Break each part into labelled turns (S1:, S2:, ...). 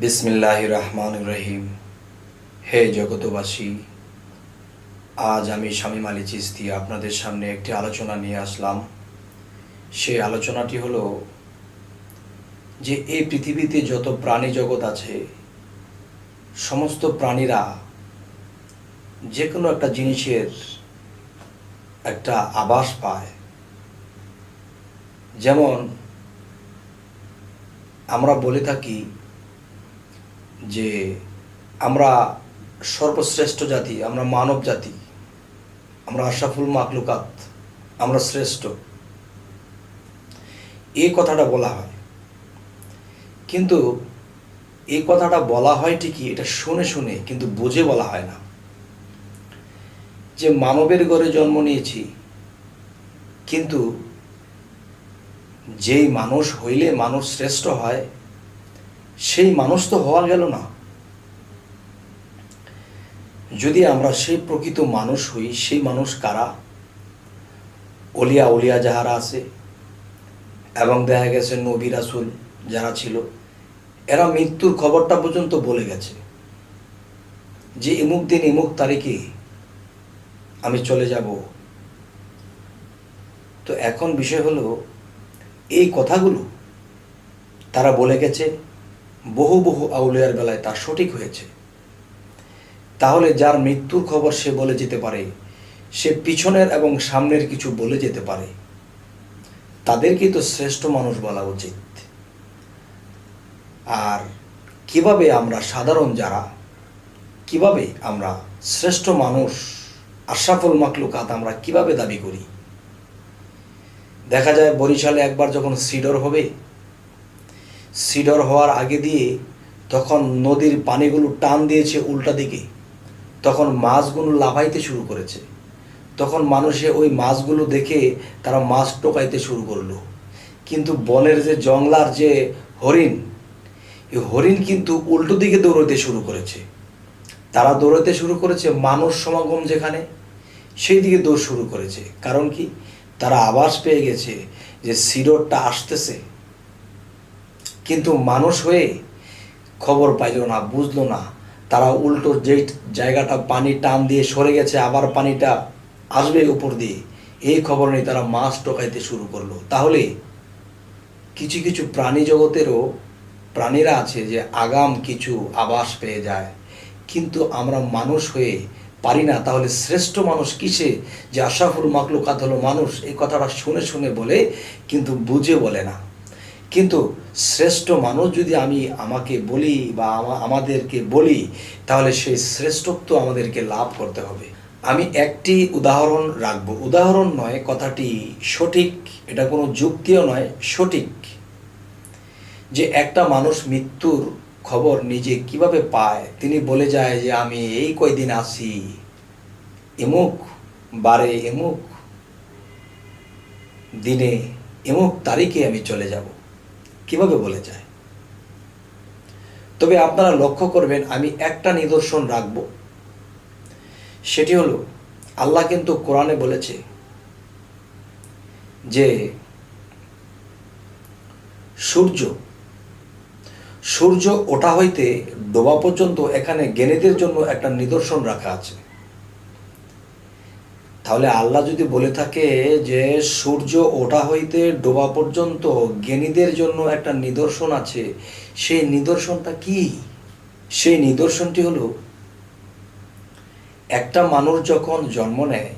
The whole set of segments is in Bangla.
S1: বিসমিল্লাহির রহমানির রহিম। হে জগতবাসী, আজ আমি শামীম আলী চিশতি আপনাদের সামনে একটি আলোচনা নিয়ে আসলাম। সেই আলোচনাটি হলো যে এই পৃথিবীতে যত প্রাণী জগৎ আছে, সমস্ত প্রাণীরা যে কোনো একটা জিনিসের একটা আভাস পায়। যেমন আমরা বলে থাকি যে আমরা সর্বশ্রেষ্ঠ জাতি, আমরা মানব জাতি, আমরা আশরাফুল মাখলুকাত, আমরা শ্রেষ্ঠ, এই কথাটা বলা হয়। কিন্তু এই কথাটা বলা হয় ঠিকই, এটা শুনে শুনে, কিন্তু বুঝে বলা হয় না যে মানবের ঘরে জন্ম নিয়েছি, কিন্তু যেই মানুষ হইলে মানুষ শ্রেষ্ঠ হয়, সেই মানুষ তো হওয়া গেল না। যদি আমরা সেই প্রকৃত মানুষ হই, সেই মানুষ কারা? অলিয়া যাহারা আছে, এবং দেখা গেছে নবী রাসূল যারা ছিল, এরা মৃত্যুর খবরটা পর্যন্ত বলে গেছে যে এমুক দিন এমুক তারিখে আমি চলে যাব। তো এখন বিষয় হলো, এই কথাগুলো তারা বলে গেছে, বহু বহু আউলিয়ার বেলায় তা সঠিক হয়েছে। তাহলে যার মৃত্যুর খবর সে বলে যেতে পারে, সে পিছনের এবং সামনের কিছু বলে যেতে পারে, তাদেরকেই তো শ্রেষ্ঠ মানুষ বলা উচিত। আর কিভাবে আমরা সাধারণ যারা, কিভাবে আমরা শ্রেষ্ঠ মানুষ, আশরাফুল মাখলুকাত আমরা কিভাবে দাবি করি? দেখা যায় বরিশালে একবার যখন সিডর হবে, সিডর হওয়ার আগে দিয়ে তখন নদীর পানিগুলো টান দিয়েছে উল্টা দিকে, তখন মাছগুলো লাফাইতে শুরু করেছে। তখন মানুষে ওই মাছগুলো দেখে তারা মাছ টোকাইতে শুরু করলো। কিন্তু বনের যে জংলার যে হরিণ, এই হরিণ কিন্তু উল্টো দিকে দৌড়াতে শুরু করেছে। তারা দৌড়াতে শুরু করেছে মানুষ সমাগম যেখানে, সেই দিকে দৌড় শুরু করেছে। কারণ কি? তারা আভাস পেয়ে গেছে যে সিডরটা আসতেছে। কিন্তু মানুষ হয়ে খবর পাইল না, বুঝলো না। তারা উল্টো যেই জায়গাটা পানি টান দিয়ে সরে গেছে, আবার পানিটা আসবে উপর দিয়ে, এই খবর নিয়ে তারা মাছ টোকাইতে শুরু করলো। তাহলে কিছু কিছু প্রাণী জগতেরও প্রাণীরা আছে যে আগাম কিছু আভাস পেয়ে যায়, কিন্তু আমরা মানুষ হয়ে পারি না। তাহলে শ্রেষ্ঠ মানুষ কিসে? যে আশরাফুল মাখলুকাত হলো মানুষ, এই কথাটা শুনে শুনে বলে, কিন্তু বুঝে বলে না। কিন্তু শ্রেষ্ঠ মানুষ যদি আমাকে বলি বা আমাদেরকে বলি, তাহলে সেই শ্রেষ্ঠত্ব আমাদেরকে লাভ করতে হবে। আমি একটি উদাহরণ রাখবো, উদাহরণ নয়, কথাটি সঠিক, এটা কোনো যুক্তিও নয়, সঠিক। যে একটা মানুষ মৃত্যুর খবর নিজে কিভাবে পায়? তিনি বলে যায় যে আমি এই কয়দিন আছি, এমুক বারে, এমুক দিনে, এমুক তারিখে আমি চলে যাব। কিভাবে বলে যায়? তবে আপনারা লক্ষ্য করবেন, আমি একটা নিদর্শন রাখব, সেটি হলো আল্লাহ কিন্তু কোরআনে বলেছে যে সূর্য ওঠা হইতে ডোবা পর্যন্ত এখানে জ্ঞানীদের জন্য একটা নিদর্শন রাখা আছে। তাহলে আল্লাহ যদি বলে থাকে যে সূর্য ওঠা হইতে ডোবা পর্যন্ত জ্ঞানীদের জন্য একটা নিদর্শন আছে, সেই নিদর্শনটা কি? সেই নিদর্শনটি হলো, একটা মানুষ যখন জন্ম নেয়,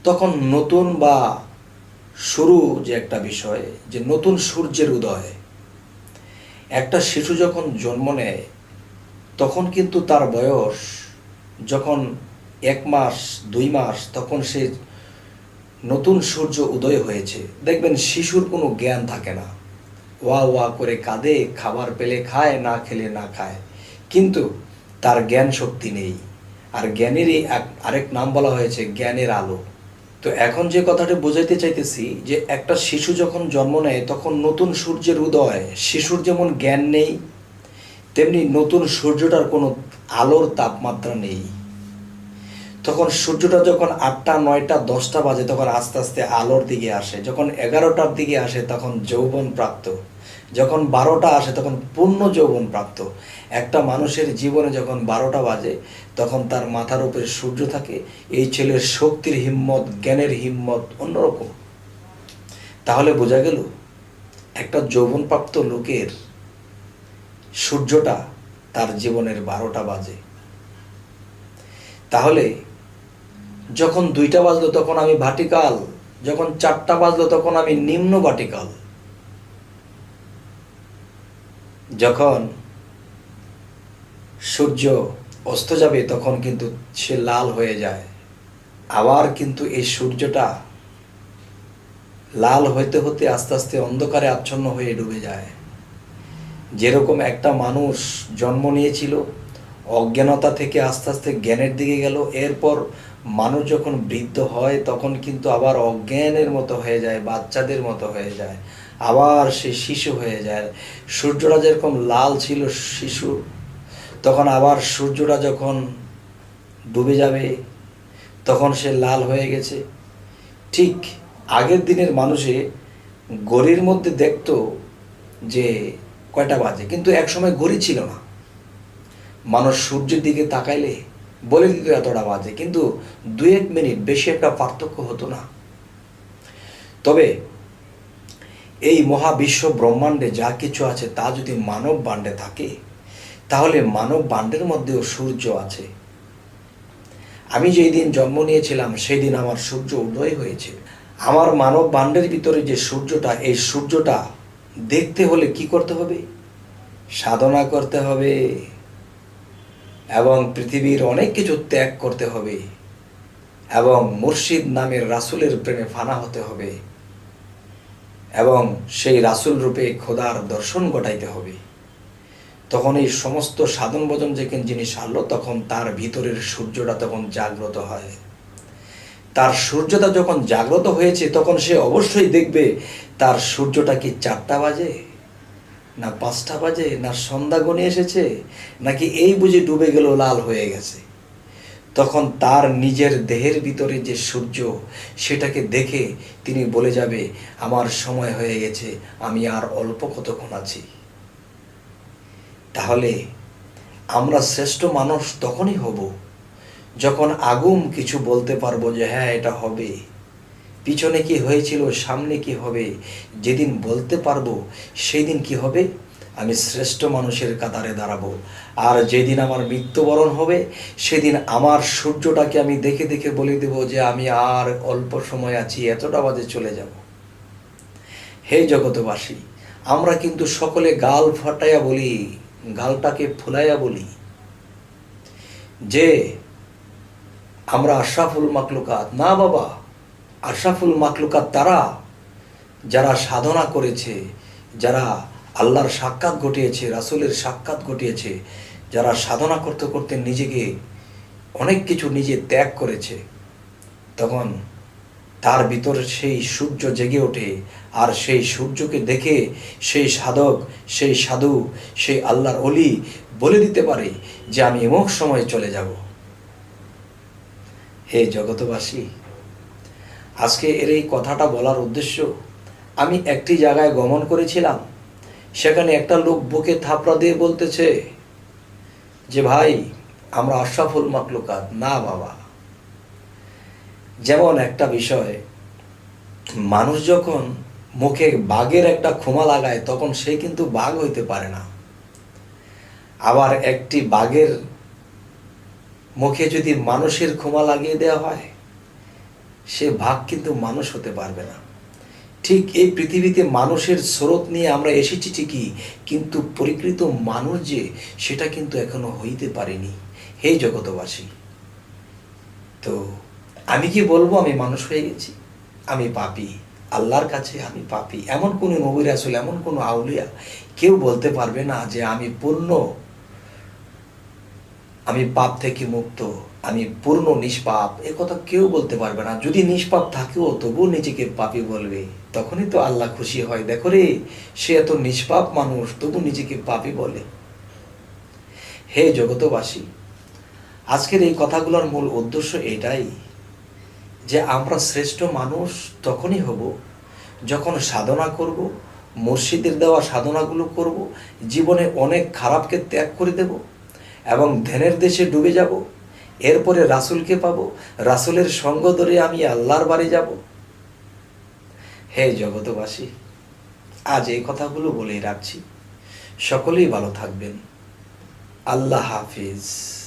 S1: তখন নতুন বা শুরু যে একটা বিষয়, যে নতুন সূর্যের উদয়। একটা শিশু যখন জন্ম নেয়, তখন কিন্তু তার বয়স যখন 1 মাস 2 মাস, তখন সে নতুন সূর্য উদয় হয়েছে। দেখবেন শিশুর কোনো জ্ঞান থাকে না, ওয়া ওয়া করে কাঁদে, খাবার পেলে খায়, না খেলে না খায়, কিন্তু তার জ্ঞান শক্তি নেই। আর জ্ঞানেরই আরেক নাম বলা হয়েছে জ্ঞানের আলো। তো এখন যে কথাটা বোঝাইতে চাইতেছি, যে একটা শিশু যখন জন্ম নেয়, তখন নতুন সূর্যের উদয়। শিশুর যেমন জ্ঞান নেই, তেমনি নতুন সূর্যটার কোনো আলোর তাপমাত্রা নেই। তো তখন সূর্যটা যখন 8টা 9টা 10টা বাজে তখন আস্তে আস্তে আলোর দিকে আসে, যখন 11টার দিকে আসে তখন যৌবন প্রাপ্ত, যখন 12টা আসে তখন পূর্ণ যৌবন প্রাপ্ত। একটা মানুষের জীবনে যখন 12টা বাজে তখন তার মাথার উপরে সূর্য থাকে। এই ছেলের শক্তির হিম্মত, জ্ঞানের হিম্মত অন্যরকম। তাহলে বোঝা গেল একটা যৌবনপ্রাপ্ত লোকের সূর্যটা তার জীবনের 12টা বাজে। তাহলে যখন 2টা বাজলো তখন আমি ভার্টিকাল, যখন 4টা বাজলো তখন আমি নিম্ন ভার্টিকাল, যখন সূর্য অস্ত যাবে তখন কিন্তু সে লাল হয়ে যায়। আবার কিন্তু এই সূর্যটা লাল হইতে হতে আস্তে আস্তে অন্ধকারে আচ্ছন্ন হয়ে ডুবে যায়। যেরকম একটা মানুষ জন্ম নিয়েছিল, অজ্ঞানতা থেকে আস্তে আস্তে জ্ঞানের দিকে গেল, এরপর মানুষ যখন বৃদ্ধ হয় তখন কিন্তু আবার অজ্ঞানের মতো হয়ে যায়, বাচ্চাদের মতো হয়ে যায়, আবার সে শিশু হয়ে যায়। সূর্যটা যেরকম লাল ছিল শিশু, তখন আবার সূর্যটা যখন ডুবে যাবে তখন সে লাল হয়ে গেছে। ঠিক আগের দিনের মানুষে ঘড়ির মধ্যে দেখতো যে কয়টা বাজে, কিন্তু একসময় ঘড়ি ছিল না। মানুষ সূর্যের দিকে তাকাইলে বলে দিত এতটা বাজে, কিন্তু 2-1 মিনিট, বেশি একটা পার্থক্য হতো না। তবে এই মহাবিশ্ব ব্রহ্মাণ্ডে যা কিছু আছে তা যদি মানব বাণ্ডে থাকে তাহলে মানব বাণ্ডের মধ্যেও সূর্য আছে। আমি যেই দিন জন্ম নিয়েছিলাম সেই দিন আমার সূর্য উদয় হয়েছে। আমার মানব বাণ্ডের ভিতরে যে সূর্যটা, এই সূর্যটা দেখতে হলে কি করতে হবে? সাধনা করতে হবে এবং পৃথিবীর অনেক কিছু ত্যাগ করতে হবে এবং মুর্শিদ নামের রাসূলের প্রেমে ফানা হতে হবে এবং সেই রাসূল রূপে খোদার দর্শন ঘটাইতে হবে। তখন এই সমস্ত সাধন ভজন যেখানে জিনিস আনলো তখন তার ভিতরের সূর্যটা তখন জাগ্রত হয়। তার সূর্যটা যখন জাগ্রত হয়েছে তখন সে অবশ্যই দেখবে তার সূর্যটা কি 4টা বাজে, না 5টা বাজে, না সন্ধ্যা গণিয়ে এসেছে, নাকি এই বুঝি ডুবে গেল, লাল হয়ে গেছে। তখন তার নিজের দেহের ভিতরে যে সূর্য সেটাকে দেখে তিনি বলে যাবে আমার সময় হয়ে গেছে, আমি আর অল্প কতক্ষণ আছি। তাহলে আমরা শ্রেষ্ঠ মানুষ তখনই হব যখন আগুম কিছু বলতে পারবো যে হ্যাঁ এটা হবে, পিছনে কি হয়েছিল, সামনে কি হবে, যেদিন বলতে পারবো সেই দিন কি হবে? আমি শ্রেষ্ঠ মানুষের কাতারে দাঁড়াবো। আর যেদিন আমার মৃত্যুবরণ হবে সেদিন আমার সূর্যটাকে আমি দেখে দেখে বলে দেব যে আমি আর অল্প সময় আছি, এতটা বাজে চলে যাব। হে জগতবাসী, আমরা কিন্তু সকলে গাল ফাটাইয়া বলি, গালটাকে ফুলাইয়া বলি যে আমরা আশরাফুল মাখলুকাত। না বাবা, আশরাফুল মাখলুকাত তারা যারা সাধনা করেছে, যারা আল্লাহর সাক্ষাৎ ঘটিয়েছে, রাসূলের সাক্ষাৎ ঘটিয়েছে, যারা সাধনা করতে করতে নিজেকে অনেক কিছু নিজে ত্যাগ করেছে, তখন তার ভিতরে সেই সূর্য জেগে ওঠে। আর সেই সূর্যকে দেখে সেই সাধক, সেই সাধু, সেই আল্লাহর অলি বলে দিতে পারে যে আমি এমক সময় চলে যাব। হে জগতবাসী, আজকে এর এই কথাটা বলার উদ্দেশ্য, আমি একটি জায়গায় গমন করেছিলাম, সেখানে একটা লোক বুকে থাপড়া দিয়ে বলতেছে যে ভাই আমরা আশরাফুল মাখলুকাত। না বাবা, যেমন একটা বিষয়, মানুষ যখন মুখে বাঘের একটা খোমা লাগায় তখন সে কিন্তু বাঘ হইতে পারে না। আবার একটি বাঘের মুখে যদি মানুষের খোমা লাগিয়ে দেওয়া হয় সে বাঘ কিন্তু মানুষ হতে পারবে না। ঠিক এই পৃথিবীতে মানুষের স্রোত নিয়ে আমরা এসেছি ঠিকই, কিন্তু পরিকৃত মানুষ যে সেটা কিন্তু এখনো হইতে পারেনি। হে জগতবাসী, তো আমি কি বলবো আমি মানুষ হয়ে গেছি? আমি পাপী, আল্লাহর কাছে আমি পাপী। এমন কোনো নবী রাসূল, এমন কোনো আউলিয়া কেউ বলতে পারবে না যে আমি পূর্ণ, আমি পাপ থেকে মুক্ত, আমি পূর্ণ নিষ্পাপ। এ কথা কেউ বলতে পারবে না। যদি নিষ্পাপ থাকেও তবুও নিজেকে পাপী বলবে, তখনই তো আল্লাহ খুশি হয়। দেখো রে, সে এত নিষ্পাপ মানুষ তবু নিজেকে পাপী বলে। হে জগতবাসী, আজকের এই কথাগুলোর মূল উদ্দেশ্য এটাই যে আমরা শ্রেষ্ঠ মানুষ তখনই হব যখন সাধনা করব, মুর্শিদের দেওয়া সাধনাগুলো করব, জীবনে অনেক খারাপকে ত্যাগ করে দেব এবং ধ্যানের দেশে ডুবে যাব। এরপরে রাসূলকে পাবো, রাসূলের সঙ্গ ধরে আমি আল্লাহর বাড়ি যাব। হে জগতবাসী, আজ এই কথাগুলো বলেই রাখছি। সকলেই ভালো থাকবেন। আল্লাহ হাফিজ।